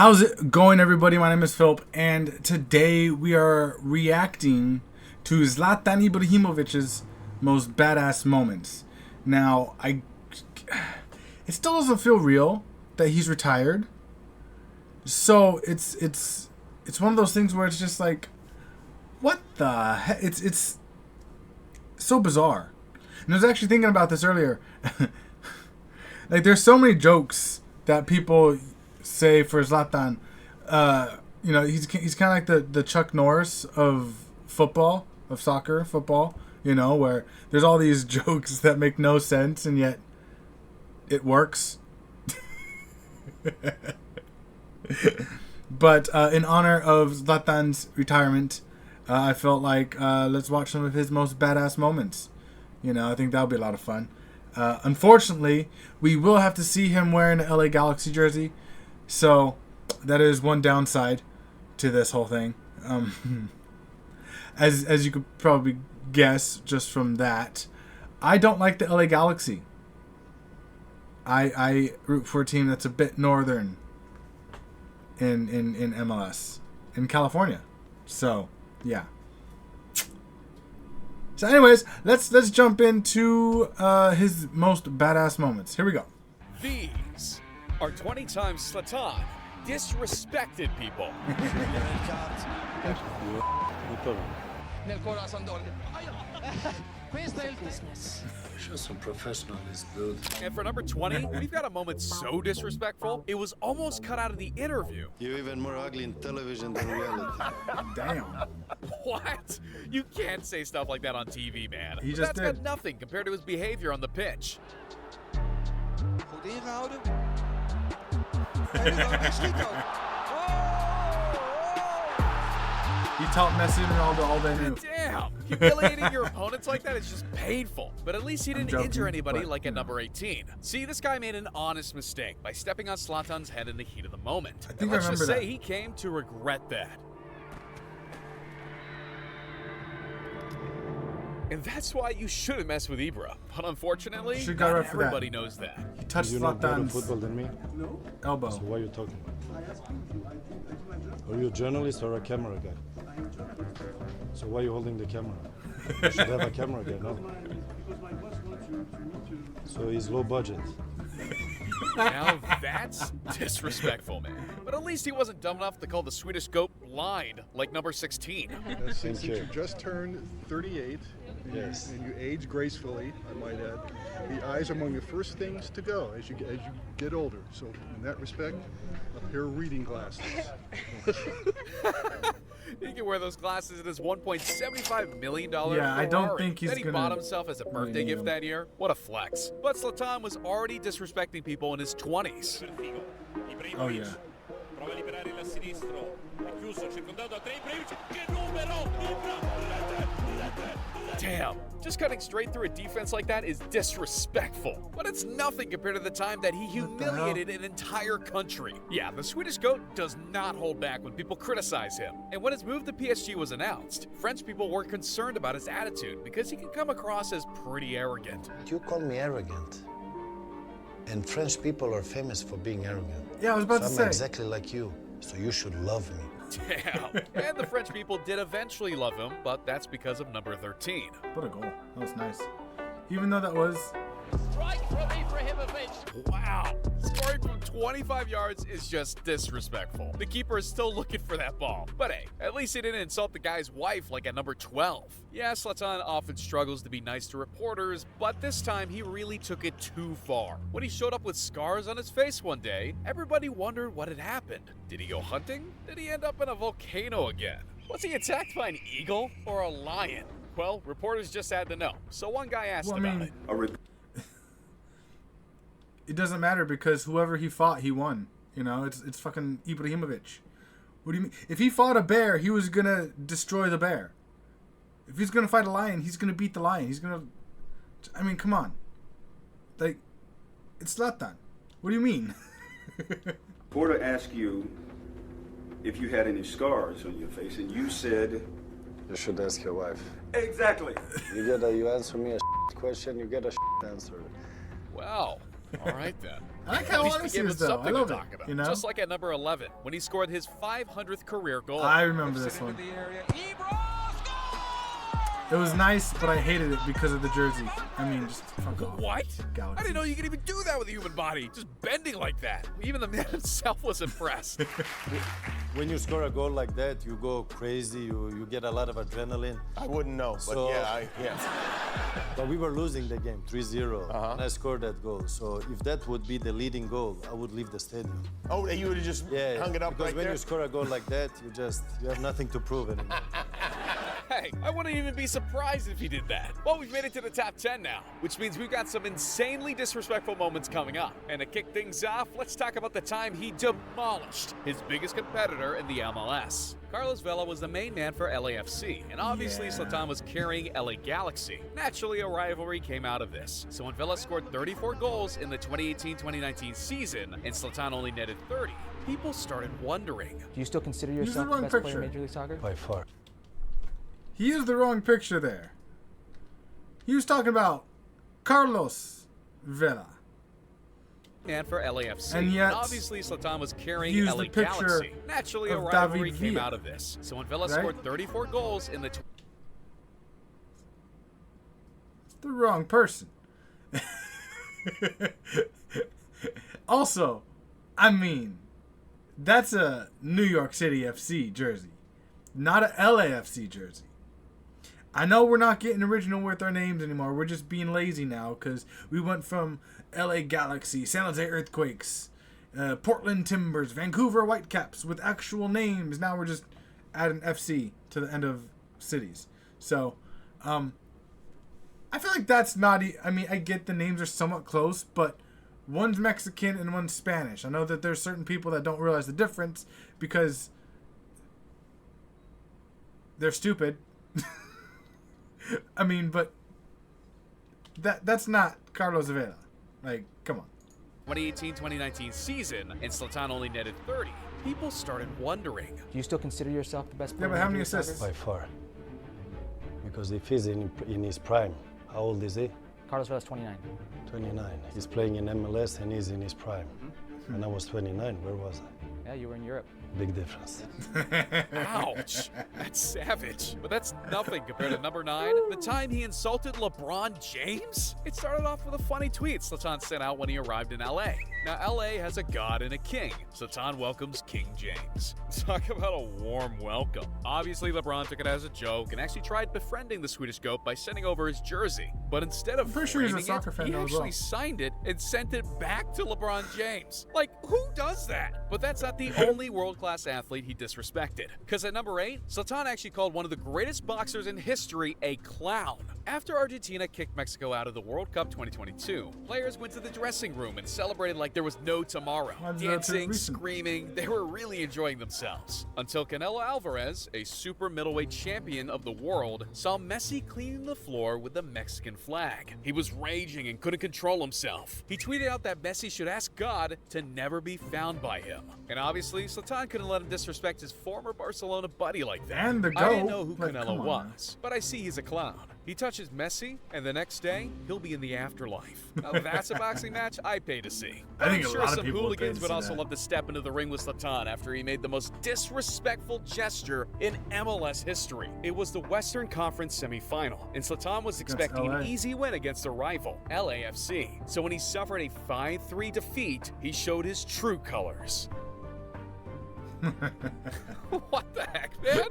How's it going, everybody? My name is Philip, and today we are reacting to Zlatan Ibrahimovic's most badass moments. Now, it still doesn't feel real that he's retired. So it's one of those things where it's just like, what the heck? It's so bizarre. And I was actually thinking about this earlier. Like, there's so many jokes that people say for Zlatan. He's kind of like the Chuck Norris of football, of soccer, football. Where there's all these jokes that make no sense and yet it works. But in honor of Zlatan's retirement, I felt like let's watch some of his most badass moments. I think that'll be a lot of fun. Unfortunately, we will have to see him wearing an LA Galaxy jersey. So that is one downside to this whole thing. As you could probably guess just from that, I don't like the LA Galaxy. I root for a team that's a bit northern in MLS, in California. So yeah. So anyways, let's jump into his most badass moments. Here we go. These are 20 times Zlatan disrespected people. Show some professionalism, dude. And for number 20, we've got a moment so disrespectful, it was almost cut out of the interview. You're even more ugly in television than reality. Damn. What? You can't say stuff like that on TV, man. He But just that's did. got nothing compared to his behavior on the pitch. Goed ingehouden. En nu ook, hij schiet ook. He taught Messi and Ronaldo all they knew. Damn! Humiliating your opponents like that is just painful. But at least he didn't joking, injure anybody but, like at number 18. See, this guy made an honest mistake by stepping on Zlatan's head in the heat of the moment. I think And I let's just remember say that. he came to regret that. And that's why you shouldn't mess with Ibra. But unfortunately, Should've got not right for that. everybody knows that. He touched You know better Zlatan's football than me? elbow. So what are you talking about? Are you a journalist or a camera guy? So why are you holding the camera? You should have a camera guy, no? So he's low budget. Now that's disrespectful, man. But at least he wasn't dumb enough to call the Swedish goat blind like number 16. Since you. you just turned 38, Yes. and you age gracefully, I might add, the eyes are among the first things to go as you get older. So in that respect, a pair of reading glasses. He can wear those glasses in his $1.75 million Yeah, I don't think he's Then he gonna bought himself as a birthday win gift them. that year. What a flex. But Zlatan was already disrespecting people in his 20s. Oh yeah. Prova a liberare il sinistro, è chiuso, circondato da tre, Ibrahimovic, che numero! Damn, just cutting straight through a defense like that is disrespectful. But it's nothing compared to the time that he What the hell? humiliated an entire country. Yeah, the Swedish goat does not hold back when people criticize him. And when his move to PSG was announced, French people were concerned about his attitude because he can come across as pretty arrogant. You call me arrogant. And French people are famous for being arrogant. Yeah, I was about So to I'm say. exactly like you. So you should love me. Damn. And the French people did eventually love him, but that's because of number 13. What a goal. That was nice. Even though that was... Strike from Ibrahimovic. Wow. Scoring from 25 yards is just disrespectful. The keeper is still looking for that ball. But hey, at least he didn't insult the guy's wife like at number 12. Yeah, Zlatan often struggles to be nice to reporters, but this time he really took it too far. When he showed up with scars on his face one day, everybody wondered what had happened. Did he go hunting? Did he end up in a volcano again? Was he attacked by an eagle or a lion? Well, reporters just had to know. So one guy asked about it. It doesn't matter because whoever he fought, he won. It's fucking Ibrahimovic. What do you mean? If he fought a bear, he was gonna destroy the bear. If he's gonna fight a lion, he's gonna beat the lion. He's gonna... I mean, come on. Like, it's Zlatan. What do you mean? Porter asked you if you had any scars on your face, and you said... You should ask your wife. Exactly. You answer me a question, you get a answer. Wow. All right, then. I like how At least honest we he gave is, him though. I something love to it. talk about. You know? Just like at number 11, when he scored his 500th career goal. I remember this one. It was nice, but I hated it because of the jersey. I mean, just fuck off. What? Galaxy. I didn't know you could even do that with a human body. Just bending like that. Even the man himself was impressed. When you score a goal like that, you go crazy. You get a lot of adrenaline. I wouldn't know, but So- yeah. But we were losing the game 3-0, and I scored that goal. So if that would be the leading goal, I would leave the stadium. Oh, you would have just hung it up because right when there? you score a goal like that, you have nothing to prove anymore. Hey, I wouldn't even be surprised if he did that. Well, we've made it to the top 10 now, which means we've got some insanely disrespectful moments coming up. And to kick things off, let's talk about the time he demolished his biggest competitor in the MLS. Carlos Vela was the main man for LAFC, and obviously Zlatan was carrying LA Galaxy. Naturally, a rivalry came out of this. So when Vela scored 34 goals in the 2018-2019 season, and Zlatan only netted 30, people started wondering. Do you still consider Use the yourself the wrong best player picture. in Major League Soccer? By far. He used the wrong picture there. He was talking about Carlos Vela. Man for LAFC, And yet, obviously Zlatan was carrying used LA the picture Galaxy. Naturally, a of rivalry David came Villa, out of this. So when Vela right? scored 34 goals in the It's the wrong person. Also, I mean, that's a New York City FC jersey, not a LAFC jersey. I know we're not getting original with our names anymore. We're just being lazy now because we went from LA Galaxy, San Jose Earthquakes, Portland Timbers, Vancouver Whitecaps with actual names. Now we're just adding FC to the end of cities. So, I feel like that's not... I mean, I get the names are somewhat close, but one's Mexican and one's Spanish. I know that there's certain people that don't realize the difference because they're stupid. I mean, but that's not Carlos Vela. Like, come on. 2018-2019 season, and Zlatan only netted 30. People started wondering. Do you still consider yourself the best Yeah, player but in how Major many League Soccer? assists? By far. Because if he's in his prime, how old is he? Carlos Vela's 29. 29. He's playing in MLS and he's in his prime. When I was 29, where was I? Yeah, you were in Europe. Big difference. Ouch. That's savage. But that's nothing compared to number 9, the time he insulted LeBron James. It started off with a funny tweet Zlatan sent out when he arrived in LA. Now, LA has a god and a king. Zlatan welcomes King James. Talk about a warm welcome. Obviously, LeBron took it as a joke and actually tried befriending the Swedish goat by sending over his jersey. But instead of I'm pretty sure he's a framing soccer fan he now as actually well. signed it and sent it back to LeBron James. Like, who does that? But that's not the only world-class athlete he disrespected. Because at number 8, Zlatan actually called one of the greatest boxers in history a clown. After Argentina kicked Mexico out of the World Cup 2022, players went to the dressing room and celebrated like there was no tomorrow. Why is that Dancing, recent? screaming, they were really enjoying themselves. Until Canelo Alvarez, a super middleweight champion of the world, saw Messi cleaning the floor with the Mexican flag. He was raging and couldn't control himself. He tweeted out that Messi should ask God to never be found by him. And obviously, Zlatan couldn't let him disrespect his former Barcelona buddy like that. And the I didn't GOAT. know who Like, come Canelo on was, but I see he's a clown. He touches Messi, and the next day, he'll be in the afterlife. Now, that's a boxing match I pay to see. I think I'm a sure lot of some people would pay hooligans to would see also that. love to step into the ring with Zlatan after he made the most disrespectful gesture in MLS history. It was the Western Conference semifinal, and Zlatan was expecting LA. an easy win against a rival, LAFC. So when he suffered a 5-3 defeat, he showed his true colors. What the heck, man?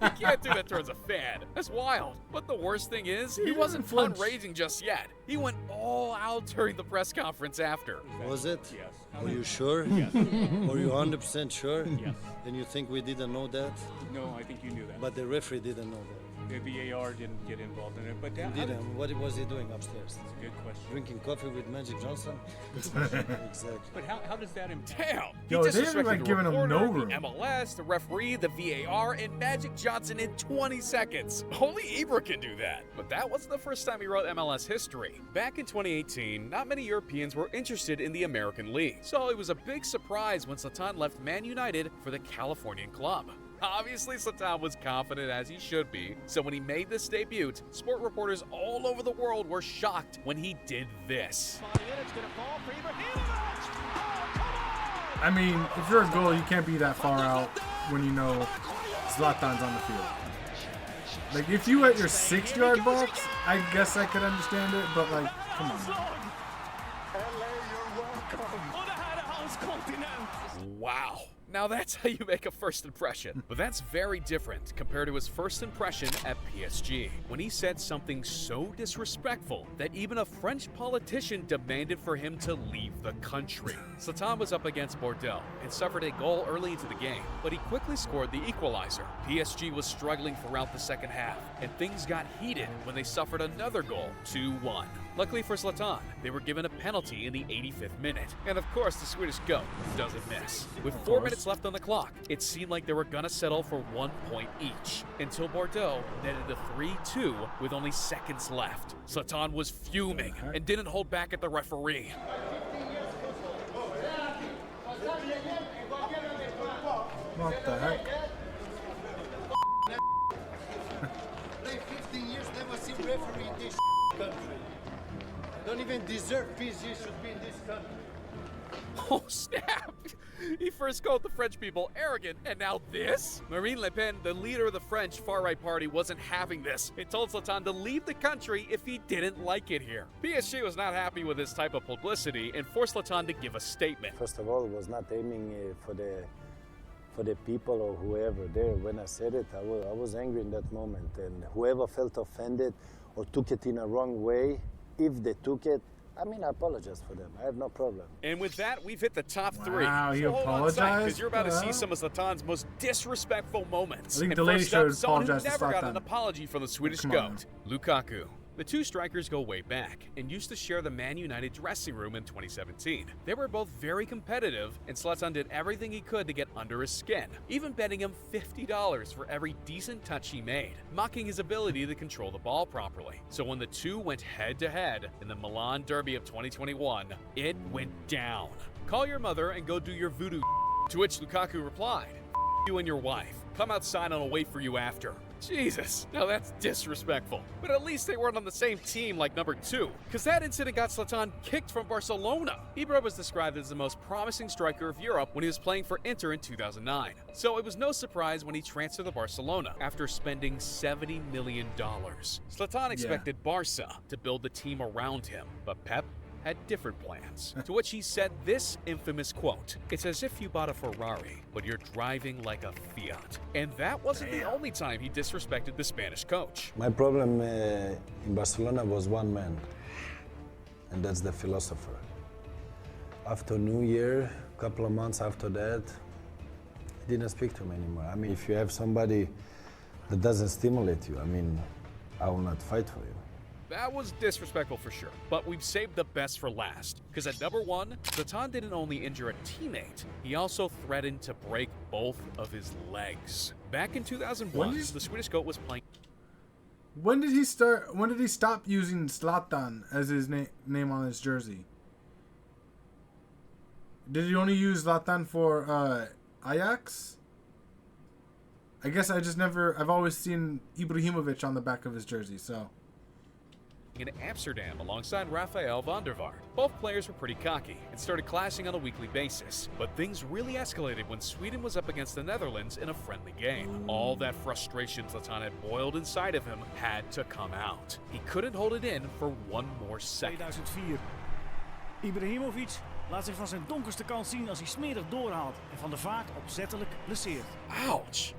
You can't do that towards a fan. That's wild. But the worst thing is, he wasn't done flinch. raging just yet. He went all out during the press conference after. Was it? Yes. Are you sure? Yes. Are you 100% sure? Yes. Then you think we didn't know that? No, I think you knew that. But the referee didn't know that. The VAR didn't get involved in it. But how Didn't. did- What was he doing upstairs? That's a good question. Drinking coffee with Magic Johnson? Exactly. But how does that impact? Damn! Yo, he they haven't, disrespected like, the given him reporter, no the room. MLS, the referee, the VAR, and Magic Johnson in 20 seconds. Only Ibra can do that. But that wasn't the first time he wrote MLS history. Back in 2018, not many Europeans were interested in the American League. So it was a big surprise when Zlatan left Man United for the Californian club. Obviously, Zlatan was confident as he should be, so when he made this debut, sport reporters all over the world were shocked when he did this. I mean, if you're a goal, you can't be that far out when you know Zlatan's on the field. Like, if you at your 6-yard box, I guess I could understand it, but like, come on. Wow. Now that's how you make a first impression. But that's very different compared to his first impression at PSG, when he said something so disrespectful that even a French politician demanded for him to leave the country. Zlatan was up against Bordeaux and suffered a goal early into the game, but he quickly scored the equalizer. PSG was struggling throughout the second half, and things got heated when they suffered another goal, 2-1. Luckily for Zlatan, they were given a penalty in the 85th minute. And of course, the Swedish GOAT doesn't miss. With 4 minutes left on the clock, it seemed like they were gonna settle for 1 point each, until Bordeaux netted a 3-2 with only seconds left. Zlatan was fuming and didn't hold back at the referee. What the heck? Play 15 years, never seen referee in this country. Don't even deserve PSG should be in this country. Oh, snap! He first called the French people arrogant, and now this? Marine Le Pen, the leader of the French far-right party, wasn't having this. It told Zlatan to leave the country if he didn't like it here. PSG was not happy with this type of publicity and forced Zlatan to give a statement. First of all, it was not aiming for the people or whoever there. When I said it, I was angry in that moment. And whoever felt offended or took it in a wrong way, if they took it, I mean, I apologize for them. I have no problem. And with that, we've hit the top 3. Wow, he so hold on apologized tight, because you're about to for see that? some of Zlatan's most disrespectful moments. I think and the lady first up, should someone who apologize to never got Zlatan. an apology from the Swedish Come on. GOAT, Lukaku. The two strikers go way back and used to share the Man United dressing room in 2017. They were both very competitive, and Zlatan did everything he could to get under his skin, even betting him $50 for every decent touch he made, mocking his ability to control the ball properly. So when the two went head-to-head in the Milan Derby of 2021, it went down. Call your mother and go do your voodoo. To which Lukaku replied, you and your wife. Come outside and I'll wait for you after. Jesus, now that's disrespectful. But at least they weren't on the same team like number 2, because that incident got Zlatan kicked from Barcelona. Ibra was described as the most promising striker of Europe when he was playing for Inter in 2009. So it was no surprise when he transferred to Barcelona after spending $70 million. Zlatan expected Barca to build the team around him, but Pep had different plans. To which he said this infamous quote, "It's as if you bought a Ferrari, but you're driving like a Fiat." And that wasn't the only time he disrespected the Spanish coach. My problem in Barcelona was one man, and that's the philosopher. After New Year, a couple of months after that, I didn't speak to him anymore. I mean, if you have somebody that doesn't stimulate you, I mean, I will not fight for you. That was disrespectful for sure, but we've saved the best for last. Because at number 1, Zlatan didn't only injure a teammate, he also threatened to break both of his legs. Back in 2001, the Swedish GOAT was playing. When did he stop using Zlatan as his name on his jersey? Did he only use Zlatan for Ajax? I guess I've always seen Ibrahimovic on the back of his jersey, so. In Amsterdam alongside Rafael van der Vaart. Both players were pretty cocky and started clashing on a weekly basis, but things really escalated when Sweden was up against the Netherlands in a friendly game. All that frustration Zlatan had boiled inside of him had to come out. He couldn't hold it in for one more second. 2004. Ibrahimovic laat zich van zijn donkerste kant zien als hij smerig doorhaalt en Van der Vaart opzettelijk blesseert. Ouch!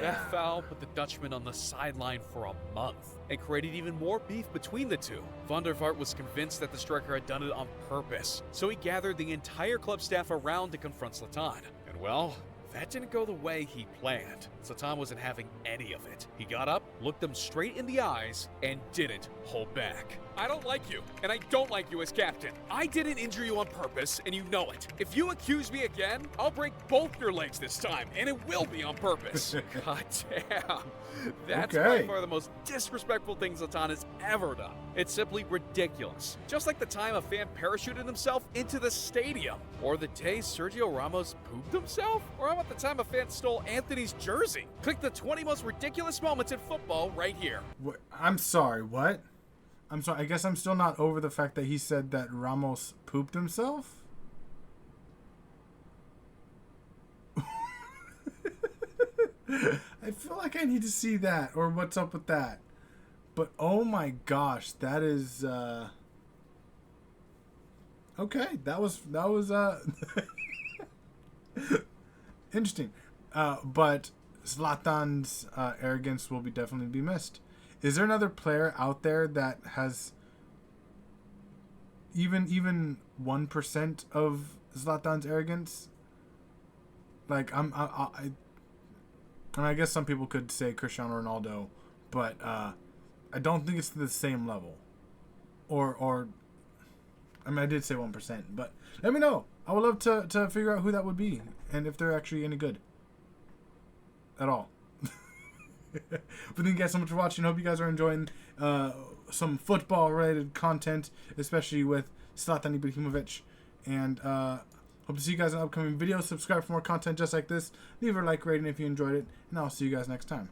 That foul put the Dutchman on the sideline for a month and created even more beef between the two. Van der Vaart was convinced that the striker had done it on purpose, so he gathered the entire club staff around to confront Zlatan. And well, that didn't go the way he planned. Zlatan wasn't having any of it. He got up, looked him straight in the eyes, and didn't hold back. I don't like you, and I don't like you as captain. I didn't injure you on purpose, and you know it. If you accuse me again, I'll break both your legs this time, and it will be on purpose. God damn. That's by far the most disrespectful thing Zlatan has ever done. It's simply ridiculous. Just like the time a fan parachuted himself into the stadium, or the day Sergio Ramos pooped himself, or am I about the time a fan stole Anthony's jersey? Click the 20 most ridiculous moments in football right here. I'm sorry, what? I'm sorry, I guess I'm still not over the fact that he said that Ramos pooped himself? I feel like I need to see that, or what's up with that. But oh my gosh, that is okay. That was interesting. But Zlatan's arrogance will definitely be missed. Is there another player out there that has even 1% of Zlatan's arrogance? Like I guess some people could say Cristiano Ronaldo, but I don't think it's to the same level. Or I mean, I did say 1%, but let me know. I would love to figure out who that would be and if they're actually any good at all. But thank you guys so much for watching. I hope you guys are enjoying some football-related content, especially with Zlatan Ibrahimovic. And hope to see you guys in upcoming videos. Subscribe for more content just like this. Leave a like rating if you enjoyed it. And I'll see you guys next time.